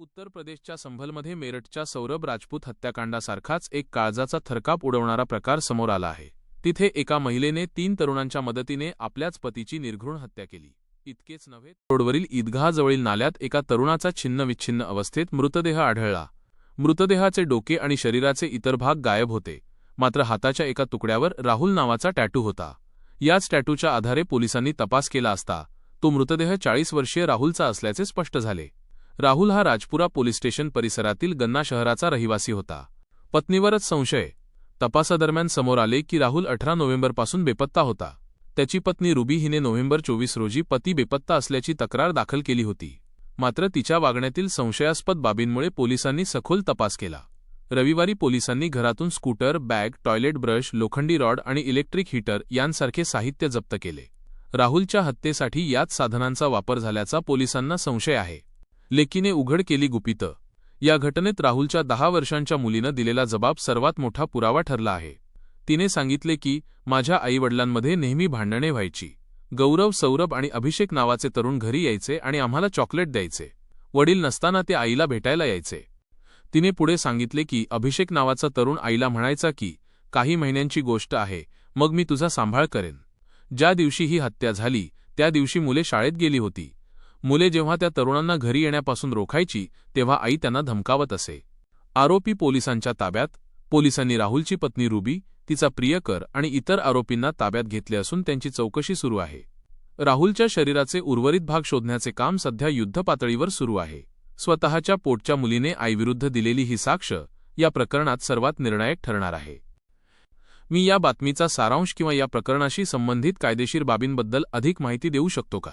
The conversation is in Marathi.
उत्तर प्रदेशच्या संभलमध्ये मेरठच्या सौरभ राजपूत हत्याकांडासारखाच एक काळजाचा थरकाप उडवणारा प्रकार समोर आला आहे। तिथे एका महिलेने 3 तरुणांच्या मदतीने आपल्याच पतीची निर्घृण हत्या केली। इतकेच नव्हे, रोडवरील ईदगाहजवळील नाल्यात एका तरुणाचा छिन्नविच्छिन्न अवस्थेत मृतदेह आढळला। मृतदेहाचे डोके आणि शरीराचे इतर भाग गायब होते, मात्र हाताच्या एका तुकड्यावर राहुल नावाचा टॅटू होता। याच टॅटूच्या आधारे पोलिसांनी तपास केला असता तो मृतदेह 40 वर्षीय राहुलचा असल्याचे स्पष्ट झाले। राहुल हा राजपुरा पोलीस स्टेशन परिसरातील गन्ना शहराचा रहिवासी होता। पत्नीवरच संशय। तपासादरम्यान समोर आले की राहुल 18 नोव्हेंबरपासून बेपत्ता होता। त्याची पत्नी रुबी हिने नोव्हेंबर 24 रोजी पती बेपत्ता असल्याची तक्रार दाखल केली होती, मात्र तिच्या वागण्यातील संशयास्पद बाबींमुळे पोलिसांनी सखोल तपास केला। रविवारी पोलिसांनी घरातून स्कूटर, बॅग, टॉयलेट ब्रश, लोखंडी रॉड आणि इलेक्ट्रिक हीटर यांसारखे साहित्य जप्त केले। राहुलच्या हत्येसाठी याच साधनांचा वापर झाल्याचा पोलिसांना संशय आहे। लेकीने उघड केली गुपितं। या घटनेत राहुलच्या 10 वर्षांच्या मुलीनं दिलेला जबाब सर्वात मोठा पुरावा ठरला आहे। तिने सांगितले की माझ्या आईवडिलांमध्ये नेहमी भांडणे व्हायची। गौरव, सौरभ आणि अभिषेक नावाचे तरुण घरी यायचे आणि आम्हाला चॉकलेट द्यायचे। वडील नसताना ते आईला भेटायला यायचे। तिने पुढे सांगितले की अभिषेक नावाचा तरुण आईला म्हणायचा की काही महिन्यांची गोष्ट आहे, मग मी तुझा सांभाळ करेन। ज्या दिवशी ही हत्या झाली त्या दिवशी मुले शाळेत गेली होती। मुले जेव्हा त्या तरुणांना घरी येण्यापासून रोखायची तेव्हा आई त्यांना धमकावत असे। आरोपी पोलिसांच्या ताब्यात। पोलिसांनी राहुलची पत्नी रुबी, तिचा प्रियकर आणि इतर आरोपींना ताब्यात घेतले असून त्यांची चौकशी सुरू आहे। राहुलच्या शरीराचे उर्वरित भाग शोधण्याचे काम सध्या युद्धपातळीवर सुरू आहे। स्वतःच्या पोटच्या मुलीने आईविरुद्ध दिलेली ही साक्ष या प्रकरणात सर्वात निर्णायक ठरणार आहे। मी या बातमीचा सारांश किंवा या प्रकरणाशी संबंधित कायदेशीर बाबींबद्दल अधिक माहिती देऊ शकतो का?